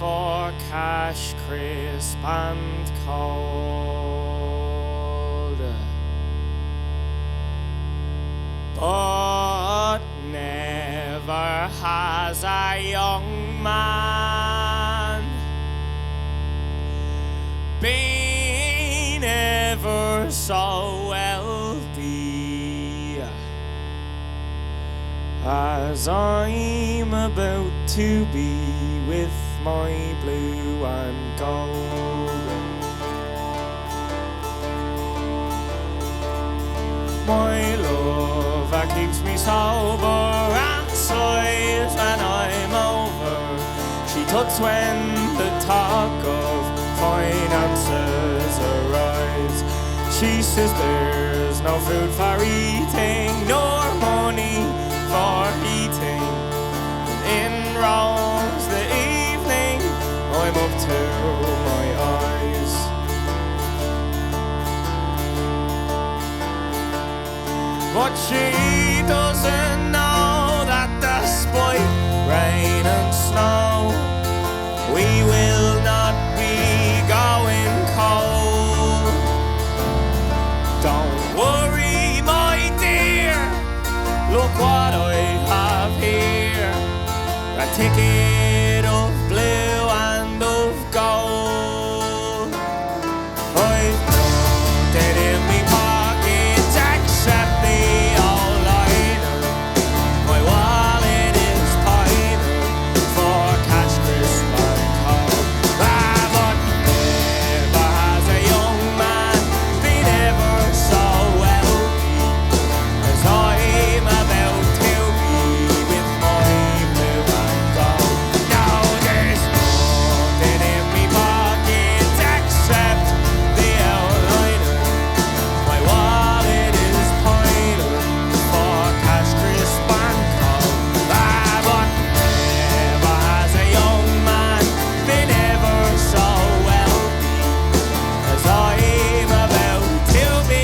for cash crisp and cold, but never has a young man been ever so wealthy as I'm about to be with my blue and gold. My love that keeps me sober and sighs when I'm over. She tucks when the talk of finances arise. She says there's no food for eating, nor money for heating. In rolls the evening, I'm up to my eyes. But she doesn't know that despite rain and snow, we will not be going cold. Don't worry, my dear, look what I have here. A ticket of blue and of gold. I've nothing in me pockets except the old liner. My wallet is pining for cash crisp and cold. But never has a young man been ever so wealthy as I'm about to be with my blue and gold. Now there's nothing in me pockets except the outliner. My wallet is pining for cash crisp and cold. But never has a young man been ever so wealthy as I'm about to be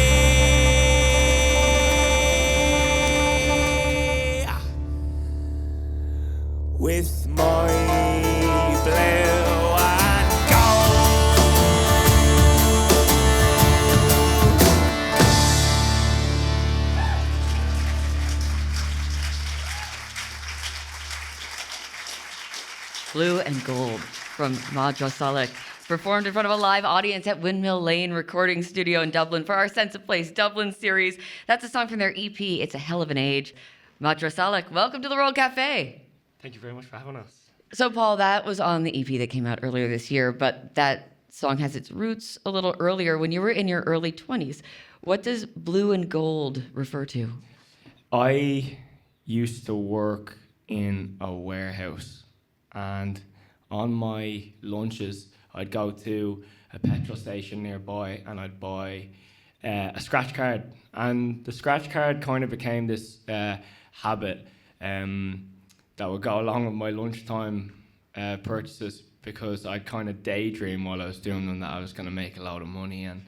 with my blue and gold. Blue and Gold from Madra, Salach, performed in front of a live audience at Windmill Lane Recording Studio in Dublin for our Sense of Place Dublin series. That's a song from their EP, It's a Hell of an Age. Madra, Salach, welcome to the Royal Cafe. Thank you very much for having us. So, Paul, that was on the EP that came out earlier this year, but that song has its roots a little earlier when you were in your early 20s. What does Blue and Gold refer to? I used to work in a warehouse, and on my lunches, I'd go to a petrol station nearby and I'd buy a scratch card. And the scratch card kind of became this habit that would go along with my lunchtime purchases, because I'd kind of daydream while I was doing them that I was going to make a lot of money and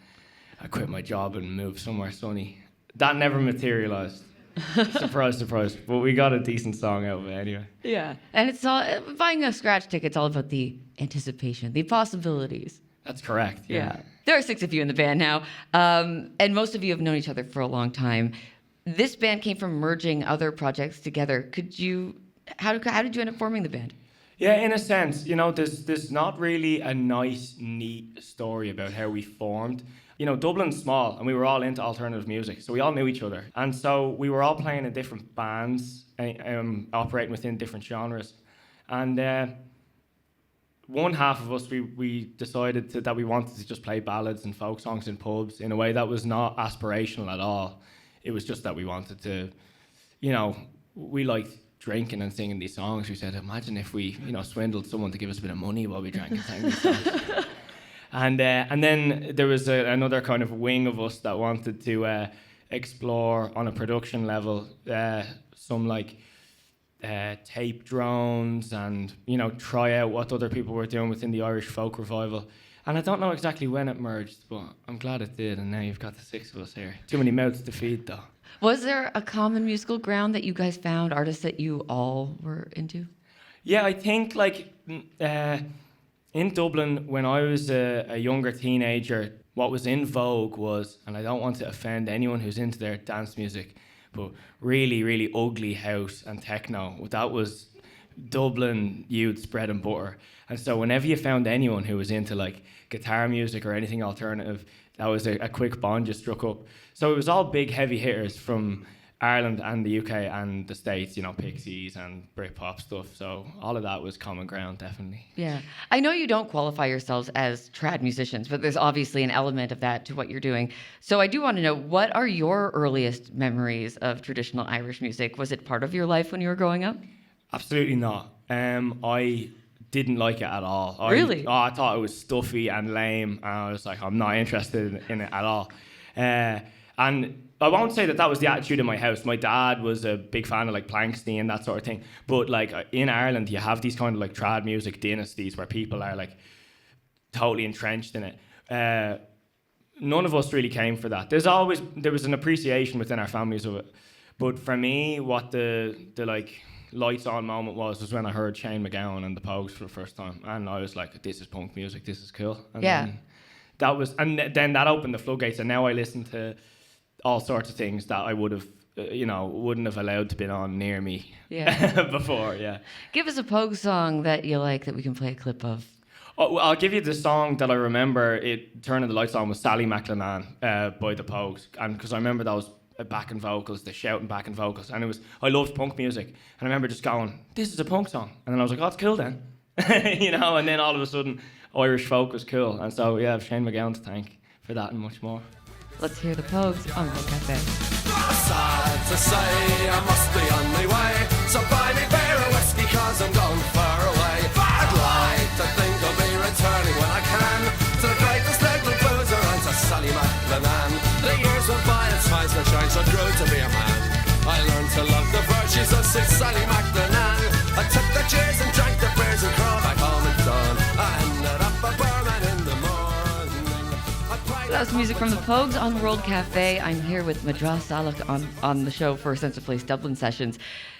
I quit my job and move somewhere sunny. That never materialized. Surprise, surprise. But we got a decent song out of it anyway. Yeah. And it's all, buying a scratch ticket's all about the anticipation, the possibilities. That's correct, yeah. There are 6 of you in the band now, and most of you have known each other for a long time. This band came from merging other projects together. How did you end up forming the band? Yeah, in a sense, there's not really a nice, neat story about how we formed. Dublin's small, and we were all into alternative music, so we all knew each other. And so we were all playing in different bands, operating within different genres. And one half of us, we decided that we wanted to just play ballads and folk songs in pubs in a way that was not aspirational at all. It was just that we wanted to, we liked drinking and singing these songs. We said, imagine if we, swindled someone to give us a bit of money while we drank and sang these songs. And then there was another kind of wing of us that wanted to explore on a production level some tape drones and try out what other people were doing within the Irish folk revival. And I don't know exactly when it merged, but I'm glad it did. And now you've got the 6 of us here. Too many mouths to feed, though. Was there a common musical ground that you guys found, artists that you all were into? Yeah, I think In Dublin, when I was a younger teenager, what was in vogue was, and I don't want to offend anyone who's into their dance music, but really, really ugly house and techno. That was Dublin youth's bread and butter. And so whenever you found anyone who was into like guitar music or anything alternative, that was a quick bond just struck up. So it was all big heavy hitters from Ireland and the UK and the States, you know, Pixies and Britpop stuff. So all of that was common ground, definitely. Yeah. I know you don't qualify yourselves as trad musicians, but there's obviously an element of that to what you're doing. So I do want to know, what are your earliest memories of traditional Irish music? Was it part of your life when you were growing up? Absolutely not. I didn't like it at all. Really? I thought it was stuffy and lame, and I was like, I'm not interested in it at all. And I won't say that was the attitude in my house. My dad was a big fan of like Planksty and that sort of thing. But like in Ireland, you have these kind of like trad music dynasties where people are like totally entrenched in it. None of us really came for that. There was an appreciation within our families of it. But for me, what the like lights on moment was when I heard Shane MacGowan and the Pogues for the first time, and I was like, this is punk music, this is cool. And Yeah. then that opened the floodgates, and now I listen to all sorts of things that I would have wouldn't have allowed to be on near me before. Yeah. Give us a Pogue song that you like that we can play a clip of. Oh, well, I'll give you the song that I remember it turning the lights on was Sally McLennan by the Pogues, and because I remember those backing vocals, the shouting backing vocals, and I loved punk music, and I remember just going, this is a punk song, and then I was like, oh, it's cool then. And then all of a sudden Irish folk was cool, and so yeah, I have Shane MacGowan to thank for that and much more. Let's hear the Pogues on World Cafe. Sad to say I must be on my way, so buy me beer or whiskey cause I'm going far away. I'd like to think I'll be returning when I can to the greatest little boozer and to Sally McLennan. The years went by and twice the chance I grew to be a man. I learned to love the virtues of Sally McLennan. I took the cheers and drank the beers and crawled back home at dawn. I ended up a barman in the morning. That was music from the Pogues on World Cafe. I'm here with Madra Salach on the show for Sense of Place Dublin sessions.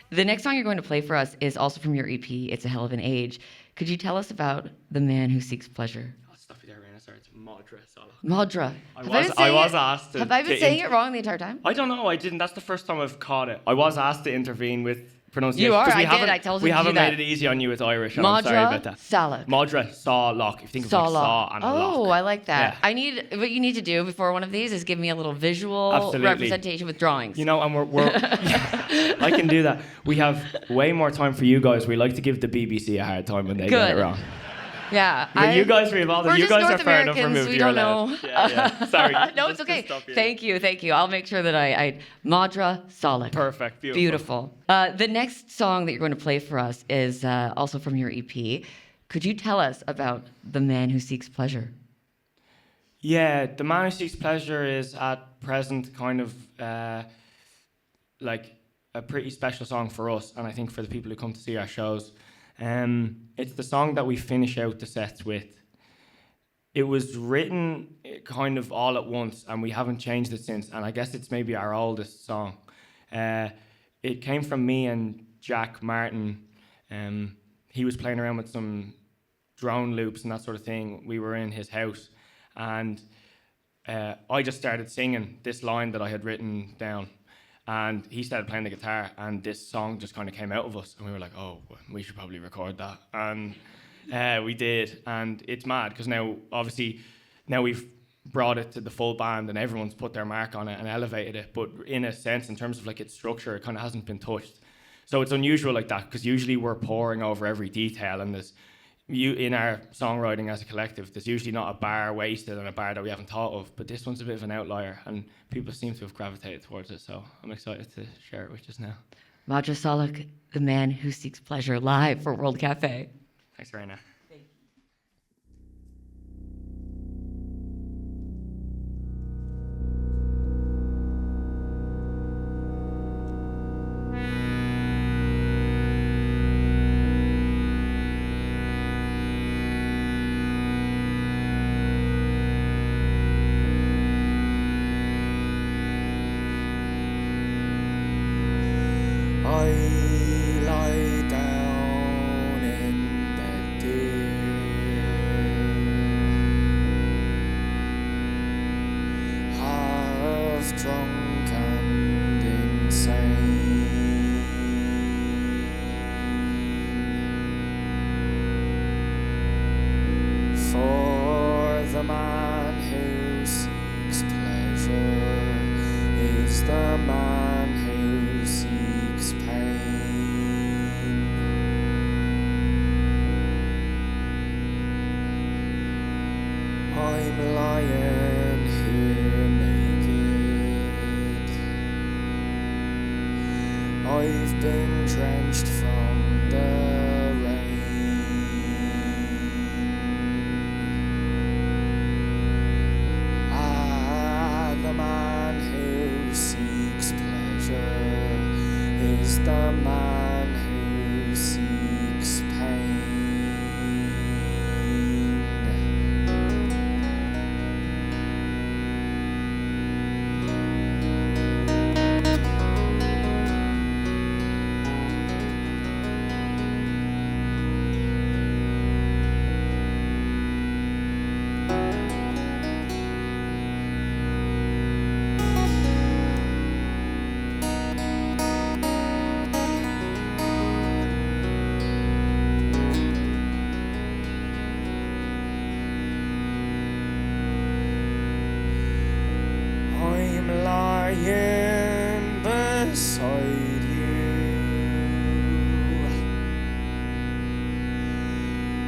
The next song you're going to play for us is also from your EP, It's a Hell of an Age. Could you tell us about The Man Who Seeks Pleasure? I'll stop you there, Raina. Sorry, it's Madra. Madra. I was asked to... Have I been saying it wrong the entire time? I don't know, I didn't. That's the first time I've caught it. I was asked to intervene with pronunciation. You are, 'cause I did. I told you we to do haven't that. made it easy on you with Irish, and I'm sorry about that. Salach. Madra, Salach. If you think of like saw and a lock. Oh, I like that. Yeah. What you need to do before one of these is give me a little visual Absolutely. representation with drawings. And we're I can do that. We have way more time for you guys. We like to give the BBC a hard time when they get it wrong. Yeah. But you guys are involved. We're You just guys North are far enough Americans, removed. we You're don't allowed. know. Yeah. Sorry. No, just it's to okay. stop you. Thank you. I'll make sure that I Madra Salach. Perfect. Beautiful. The next song that you're going to play for us is also from your EP. Could you tell us about The Man Who Seeks Pleasure? Yeah, The Man Who Seeks Pleasure is at present kind of like a pretty special song for us, and I think for the people who come to see our shows. It's the song that we finish out the sets with. It was written kind of all at once, and we haven't changed it since, and I guess it's maybe our oldest song. It came from me and Jack Martin. He was playing around with some drone loops and that sort of thing. We were in his house, and I just started singing this line that I had written down, and he started playing the guitar, and this song just kind of came out of us, and we were like, oh, we should probably record that. And we did, and it's mad because now we've brought it to the full band and everyone's put their mark on it and elevated it, but in a sense, in terms of like its structure, it kind of hasn't been touched. So it's unusual like that, because usually we're poring over every detail, and in our songwriting as a collective, there's usually not a bar wasted and a bar that we haven't thought of, but this one's a bit of an outlier, and people seem to have gravitated towards it, so I'm excited to share it with you now. Madra Salach, The Man Who Seeks Pleasure, live for World Cafe. Thanks, Raina. I lie down in the dew.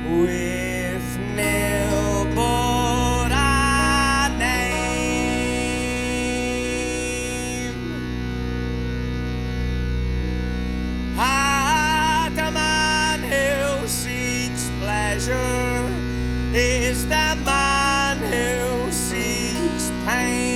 with nil but a name. The man who seeks pleasure is the man who seeks pain.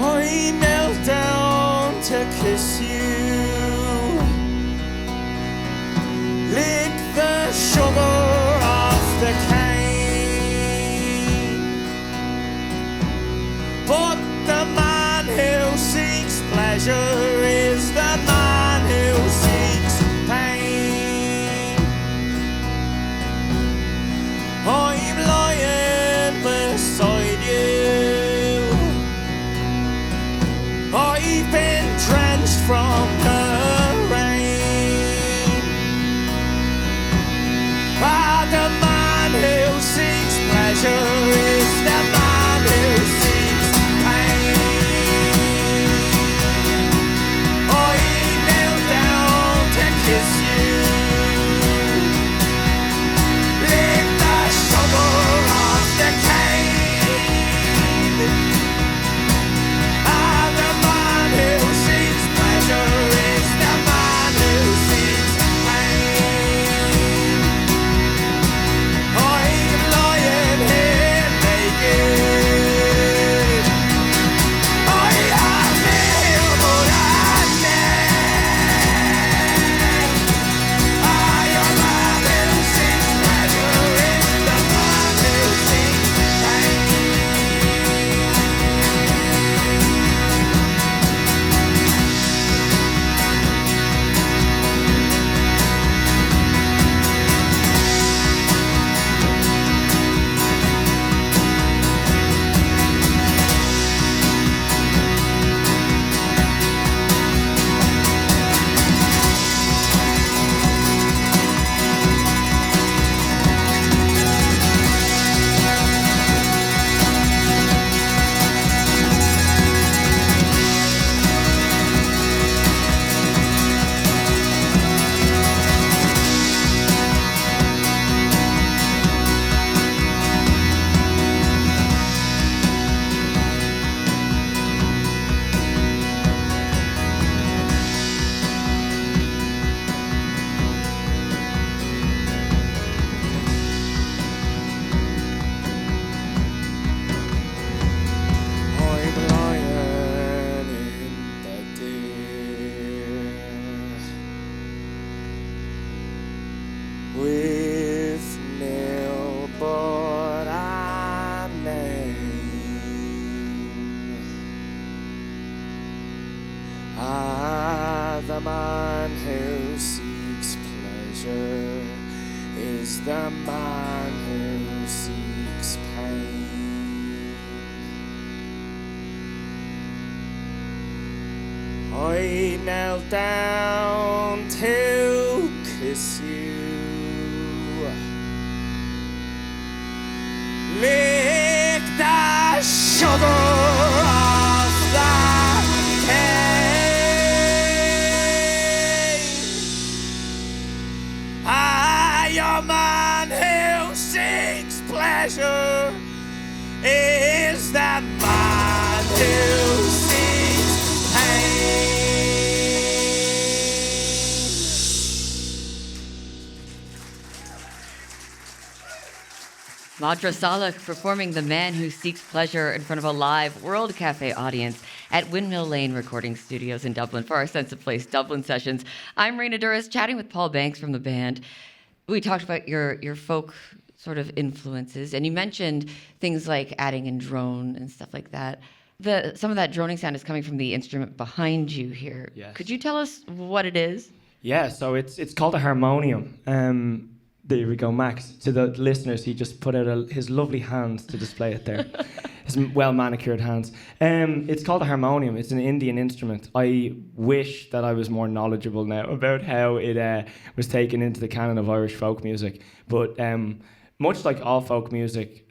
I knelt down to kiss you, lick the sugar off the cane. But the man who seeks pleasure is the man who seeks pain. I'm lying beside you, I've been drenched from the rain. The man who seeks pleasure is the man who seeks pain. I knelt down to kiss you, lick the sugar off the cane. The man who seeks pleasure is the man who seeks pain. I'm lying here naked, I have nil but a name. Your man who seeks pleasure is the man who seeks pain. I'm lying in the deer with nil but a name. The man who seeks pleasure is the man who seeks pain. I knelt down to kiss you, lick the sugar off the cane. pleasure is that man who seeks pain. Madra Salach performing The Man Who Seeks Pleasure in front of a live World Cafe audience at Windmill Lane Recording Studios in Dublin for our Sense of Place Dublin sessions. I'm Raina Duras, chatting with Paul Banks from the band. We talked about your folk sort of influences, and you mentioned things like adding in drone and stuff like that. Some of that droning sound is coming from the instrument behind you here. Yes. Could you tell us what it is? Yeah, so it's called a harmonium. There we go, Max. To the listeners, he just put out his lovely hands to display it there. His well-manicured hands. It's called a harmonium. It's an Indian instrument. I wish that I was more knowledgeable now about how it was taken into the canon of Irish folk music. But much like all folk music,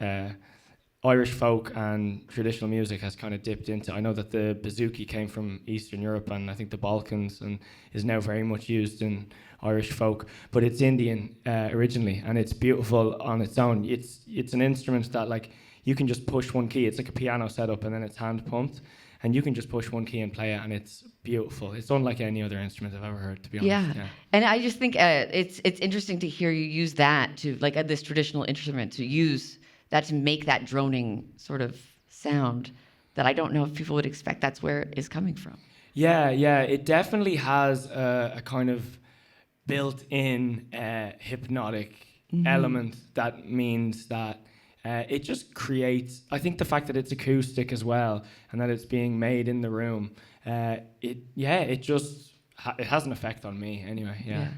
Irish folk and traditional music has kind of dipped into. I know that the bouzouki came from Eastern Europe and I think the Balkans and is now very much used in Irish folk, but it's Indian originally and it's beautiful on its own. It's an instrument that like you can just push one key. It's like a piano setup and then it's hand pumped and you can just push one key and play it and it's beautiful. It's unlike any other instrument I've ever heard, to be honest. Yeah. And I just think it's interesting to hear you use that to like this traditional instrument to use that to make that droning sort of sound that I don't know if people would expect that's where it is coming from. Yeah, it definitely has a kind of built-in hypnotic element that means that it just creates, I think the fact that it's acoustic as well and that it's being made in the room, it has an effect on me anyway, yeah.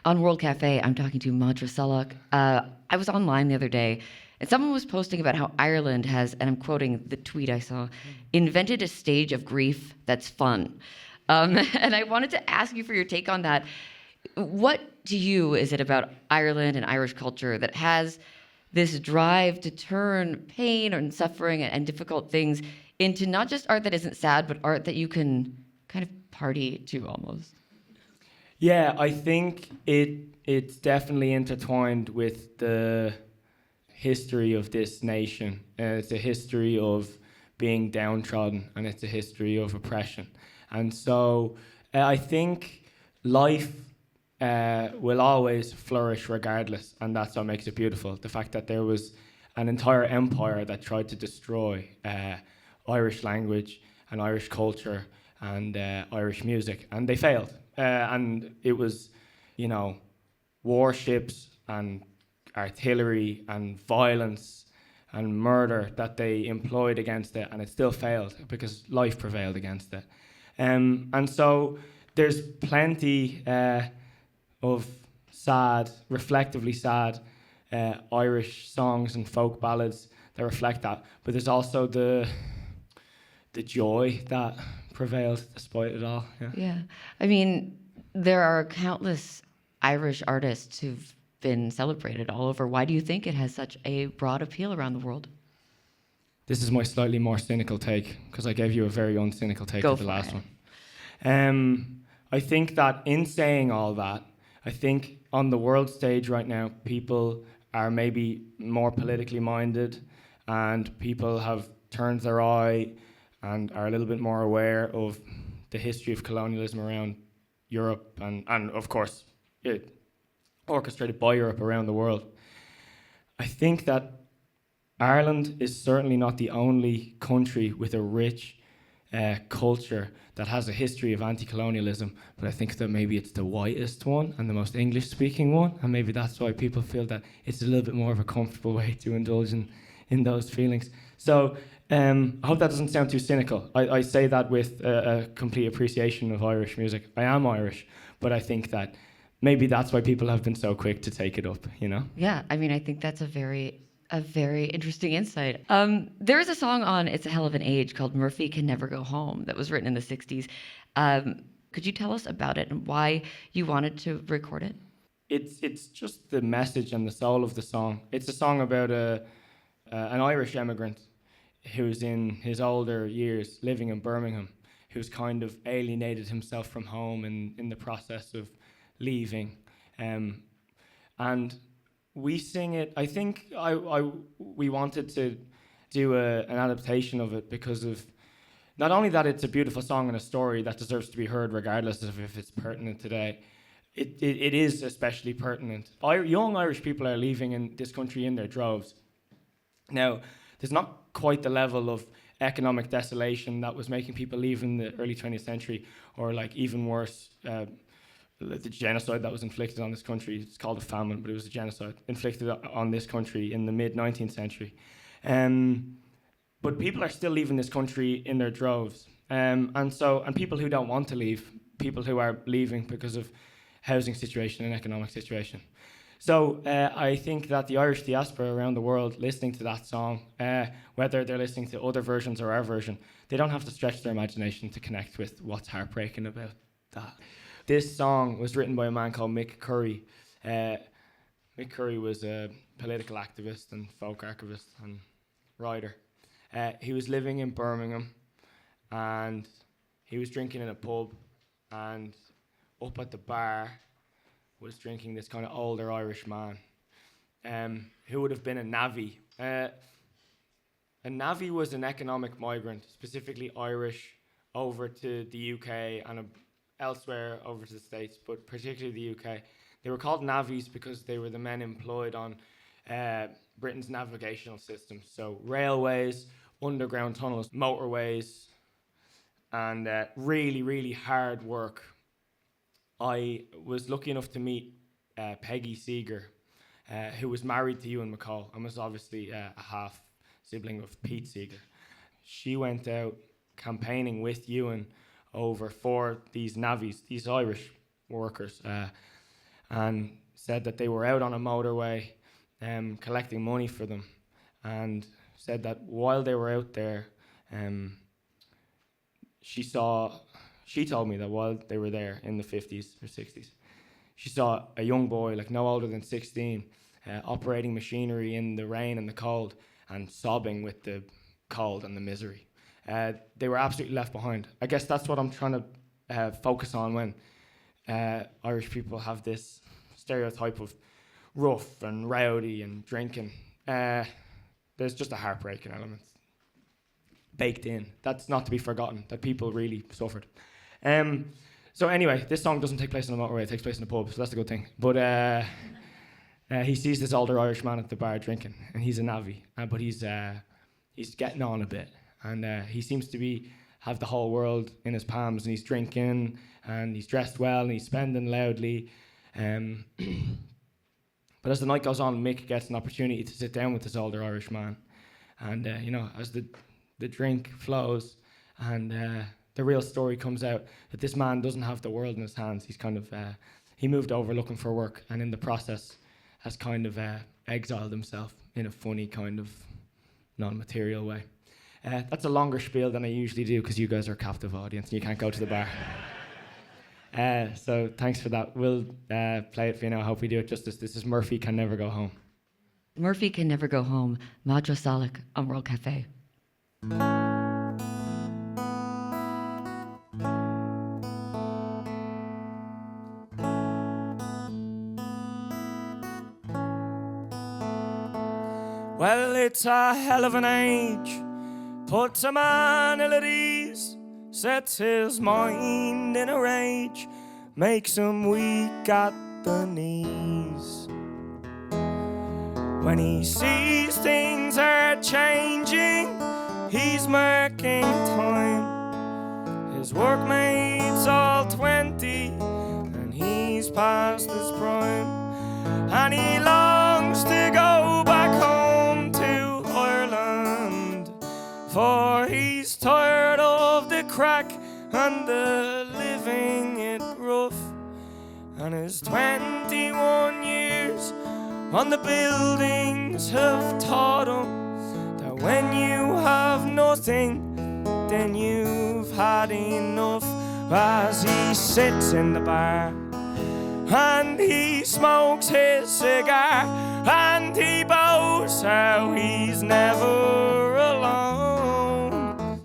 On World Cafe, I'm talking to Madra Salach. I was online the other day, and someone was posting about how Ireland has, and I'm quoting the tweet I saw, invented a stage of grief that's fun. And I wanted to ask you for your take on that. What to you is it about Ireland and Irish culture that has this drive to turn pain and suffering and difficult things into not just art that isn't sad, but art that you can kind of party to almost? Yeah, I think it's definitely intertwined with the history of this nation. It's a history of being downtrodden and it's a history of oppression. And so I think life will always flourish regardless, and that's what makes it beautiful. The fact that there was an entire empire that tried to destroy Irish language and Irish culture and Irish music, and they failed. And it was, warships and artillery and violence and murder that they employed against it, and it still failed because life prevailed against it. And so there's plenty of sad, reflectively sad Irish songs and folk ballads that reflect that. But there's also the joy that prevailed despite it all. Yeah. I mean, there are countless Irish artists who've been celebrated all over. Why do you think it has such a broad appeal around the world? This is my slightly more cynical take, because I gave you a very uncynical take Go at the for last it. one. I think that in saying all that, I think on the world stage right now, people are maybe more politically minded and people have turned their eye and are a little bit more aware of the history of colonialism around Europe and of course, it orchestrated by Europe around the world. I think that Ireland is certainly not the only country with a rich culture that has a history of anti-colonialism, but I think that maybe it's the whitest one and the most English-speaking one, and maybe that's why people feel that it's a little bit more of a comfortable way to indulge in those feelings. So I hope that doesn't sound too cynical. I say that with a complete appreciation of Irish music. I am Irish, but I think that maybe that's why people have been so quick to take it up, Yeah, I mean, I think that's a very interesting insight. There is a song on It's a Hell of an Age called Murphy Can Never Go Home that was written in the 60s. Could you tell us about it and why you wanted to record it? It's just the message and the soul of the song. It's a song about an Irish immigrant who's in his older years living in Birmingham, who's kind of alienated himself from home in the process of leaving. And we sing it. I think we wanted to do an adaptation of it because of not only that it's a beautiful song and a story that deserves to be heard regardless of if it's pertinent today. It is especially pertinent. Young Irish people are leaving in this country in their droves. Now, there's not quite the level of economic desolation that was making people leave in the early 20th century, or like even worse, the genocide that was inflicted on this country. It's called a famine, but it was a genocide inflicted on this country in the mid 19th century. But people are still leaving this country in their droves, and people who don't want to leave, people who are leaving because of housing situation and economic situation. So I think that the Irish diaspora around the world listening to that song, whether they're listening to other versions or our version, they don't have to stretch their imagination to connect with what's heartbreaking about that. This song was written by a man called Mick Curry. Mick Curry was a political activist and folk archivist and writer. He was living in Birmingham, and he was drinking in a pub, and up at the bar was drinking this kind of older Irish man who would have been a navvy. A navvy was an economic migrant, specifically Irish, over to the UK and elsewhere over to the States, but particularly the UK. They were called navvies because they were the men employed on Britain's navigational systems. So railways, underground tunnels, motorways, and really, really hard work. I was lucky enough to meet Peggy Seeger, who was married to Ewan MacColl and was obviously a half sibling of Pete Seeger. She went out campaigning with Ewan for these navvies, these Irish workers, and said that they were out on a motorway collecting money for them, and said that while they were out there, she told me that while they were there in the 50s or 60s, she saw a young boy, like no older than 16, operating machinery in the rain and the cold and sobbing with the cold and the misery. They were absolutely left behind. I guess that's what I'm trying to focus on when Irish people have this stereotype of rough and rowdy and drinking. There's just a heartbreaking element baked in. That's not to be forgotten, that people really suffered. So anyway, this song doesn't take place on a motorway, it takes place in a pub, so that's a good thing. But he sees this older Irish man at the bar drinking, and he's a navvy, but he's getting on a bit, and he seems to have the whole world in his palms, and he's drinking, and he's dressed well, and he's spending loudly. But as the night goes on, Mick gets an opportunity to sit down with this older Irish man, and as the drink flows, and the real story comes out, that this man doesn't have the world in his hands. He's kind of he moved over looking for work, and in the process has kind of exiled himself in a funny kind of non-material way. That's a longer spiel than I usually do because you guys are a captive audience and you can't go to the bar. So thanks for that. We'll play it for you now. I hope we do it justice. This is Murphy Can Never Go Home. Murphy Can Never Go Home, Madra, Salach on World Cafe. Well, it's a hell of an age, puts a man ill at ease, sets his mind in a rage, makes him weak at the knees. When he sees things are changing, he's marking time. His workmates all 20, and he's past his prime, and he longs to go back home to Ireland, for he's tired of the crack and the living it rough. And his 21 years on the buildings have taught him that when you have nothing, then you've had enough. As he sits in the bar and he smokes his cigar, and he boasts how he's never alone.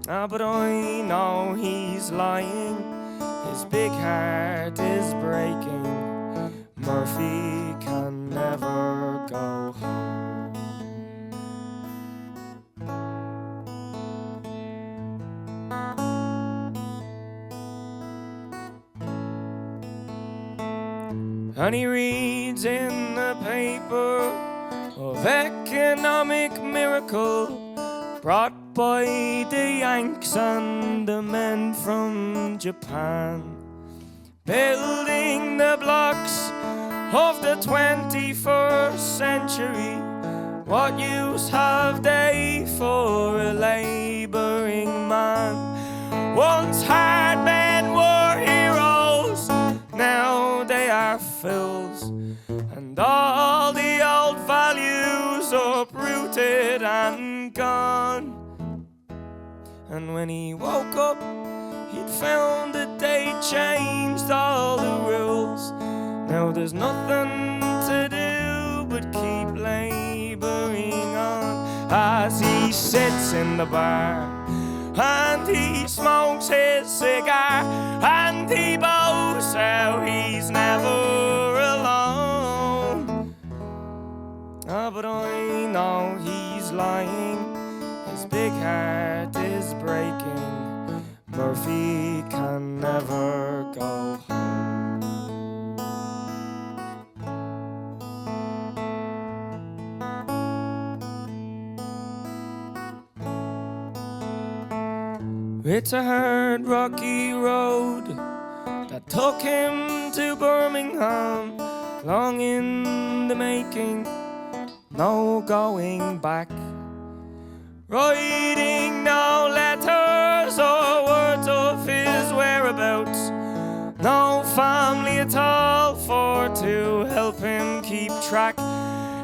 But I know he's lying, his big heart is breaking. Murphy can and he reads in the paper of economic miracle brought by the Yanks and the men from Japan, building the blocks of the 21st century. What use have they for a labouring man? Once hard men were heroes, now they are fools, and all the old values uprooted and gone. And when he woke up, he'd found that they changed all the rules. Now there's nothing to do but keep labouring on, as he sits in the bar and he smokes his cigar and he boasts how he's never alone. But I know he's lying, his big heart is breaking. Murphy can never go home. It's a hard, rocky road that took him to Birmingham, long in the making, no going back. Writing no letters or words of his whereabouts, no family at all for to help him keep track.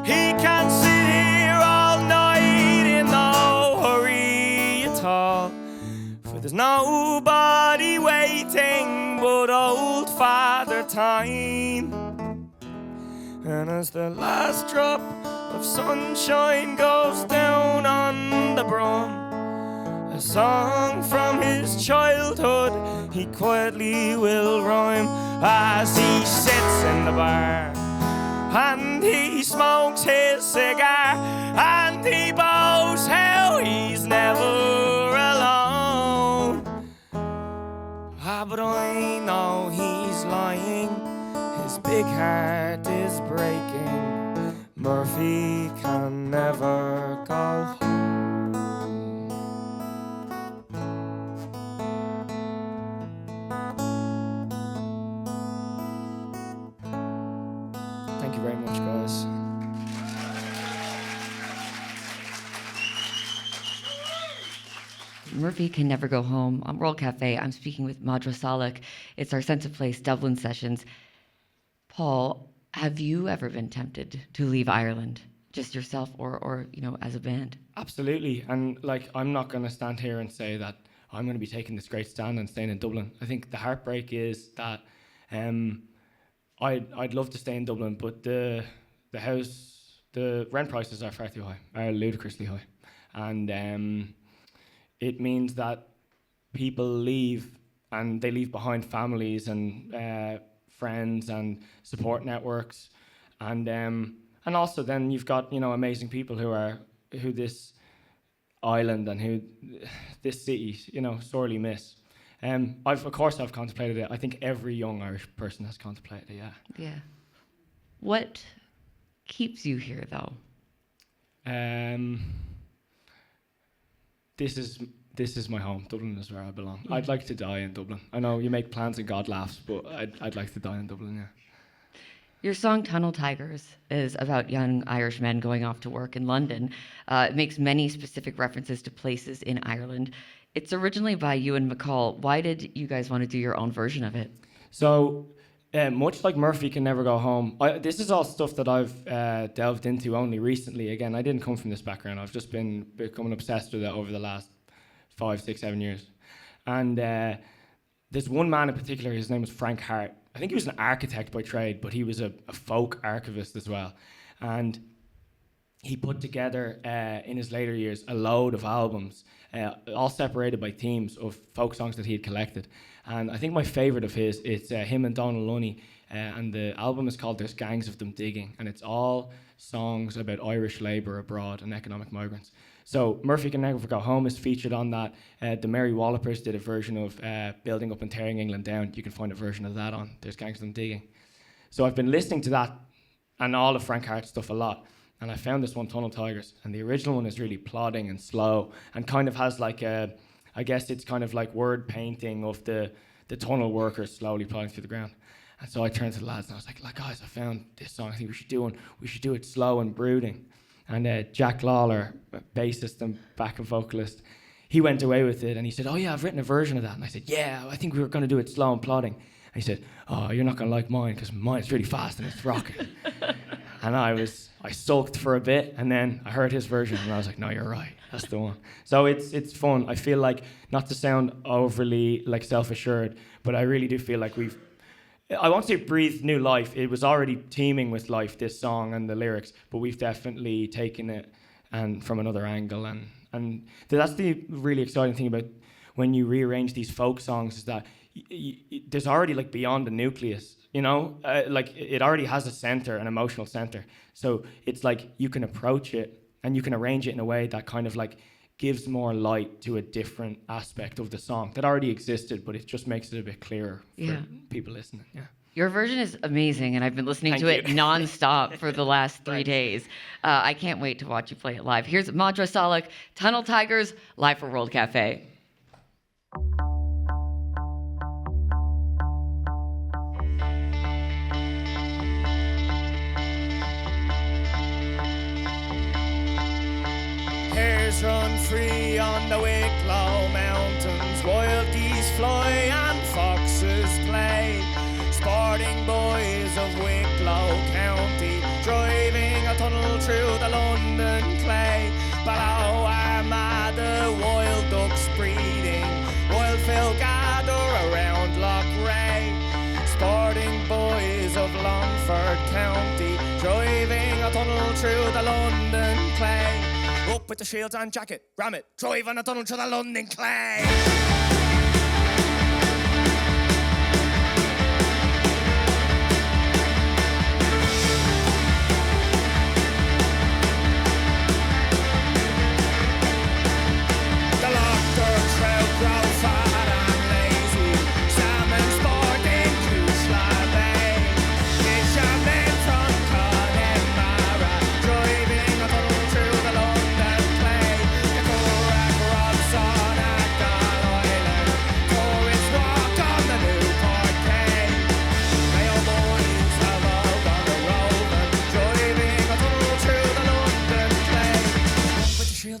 He can sit here all night in no hurry at all, for there's nobody waiting but old Father Time. And as the last drop of sunshine goes down on the brum, a song from his childhood he quietly will rhyme, as he sits in the bar and he smokes his cigar and he boasts how he's never alone. But I know he's lying, his big heart is breaking. Murphy can never go home. Thank you very much, guys. Murphy Can Never Go Home on World Cafe. I'm speaking with Madra Salach. It's our Sense of Place Dublin sessions. Paul, have you ever been tempted to leave Ireland, just yourself or as a band? Absolutely. And I'm not going to stand here and say that I'm going to be taking this great stand and staying in Dublin. I think the heartbreak is that I'd love to stay in Dublin, but the rent prices are far too high, are ludicrously high. And it means that people leave, and they leave behind families and friends and support networks, and also then you've got amazing people who this island and who this city sorely miss. I've contemplated it. I think every young Irish person has contemplated it. Yeah. What keeps you here, though? This is my home. Dublin is where I belong. I'd like to die in Dublin. I know you make plans and God laughs, but I'd like to die in Dublin, yeah. Your song Tunnel Tigers is about young Irish men going off to work in London. It makes many specific references to places in Ireland. It's originally by Ewan MacColl. Why did you guys want to do your own version of it? So, much like Murphy Can Never Go Home, this is all stuff that I've delved into only recently. Again, I didn't come from this background. I've just been becoming obsessed with it over the last 5, 6, 7 years. And there's one man in particular, his name was Frank Hart. I think he was an architect by trade, but he was a folk archivist as well. And he put together, in his later years, a load of albums, all separated by themes of folk songs that he had collected. And I think my favourite of his, it's him and Donald Lunny, and the album is called There's Gangs of Them Digging, and it's all songs about Irish labour abroad and economic migrants. So Murphy Can Never Go Home is featured on that. The Merry Wallopers did a version of Building Up and Tearing England Down. You can find a version of that on There's Gangs of Them Digging. So I've been listening to that and all of Frank Hart's stuff a lot. And I found this one, Tunnel Tigers, and the original one is really plodding and slow and kind of has like I guess it's kind of like word painting of the tunnel workers slowly plodding through the ground. And so I turned to the lads and I was like, guys, I found this song. I think we should do it slow and brooding. And Jack Lawler, bassist and backup vocalist, he went away with it and he said, oh yeah, I've written a version of that. And I said, yeah, I think we were going to do it slow and plodding. And he said, oh, you're not going to like mine because mine's really fast and it's rocking. And I sulked for a bit and then I heard his version and I was like, no, you're right. That's the one. So it's fun. I feel like, not to sound overly like self-assured, but I really do feel like I won't say breathed new life. It was already teeming with life, this song and the lyrics, but we've definitely taken it and from another angle. And that's the really exciting thing about when you rearrange these folk songs, is that there's already like beyond the nucleus, you know, like it already has a center, an emotional center. So it's like you can approach it and you can arrange it in a way that kind of like gives more light to a different aspect of the song that already existed, but it just makes it a bit clearer for people listening. Yeah. Your version is amazing, and I've been listening to it nonstop for the last 3 days. I can't wait to watch you play it live. Here's Madra Salach, Tunnel Tigers, live for World Cafe. Hares run free on the Wicklow Mountains, wild geese fly and foxes play. Sporting boys of Wicklow County, driving a tunnel through the London clay. Below Armada, wild ducks breeding, wild Phil gather around Loch Ray. Sporting boys of Longford County, driving a tunnel through the London clay. Up with the shields and jacket, ram it, drive on a tunnel through the London clay.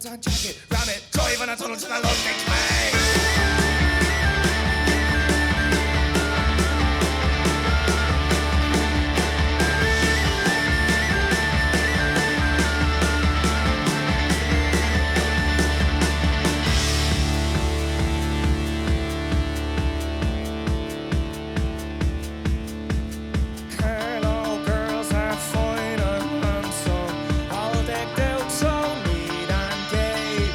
And jacket, ram it, drive on a tunnel to the London clay. Hello, girls are fine and handsome, all decked out so neat and gay.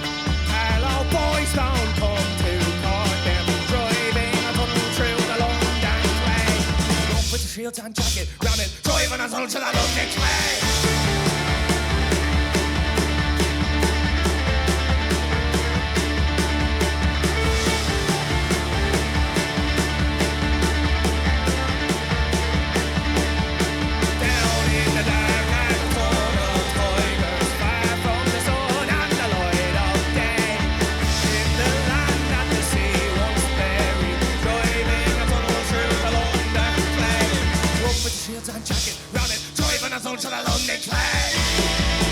Hello, boys, don't come to court them, driving a tunnel through the London clay. Up with the shields and jacket, ram it, driving a tunnel to the London clay. And jacket, ram it, driving us on to the London clay.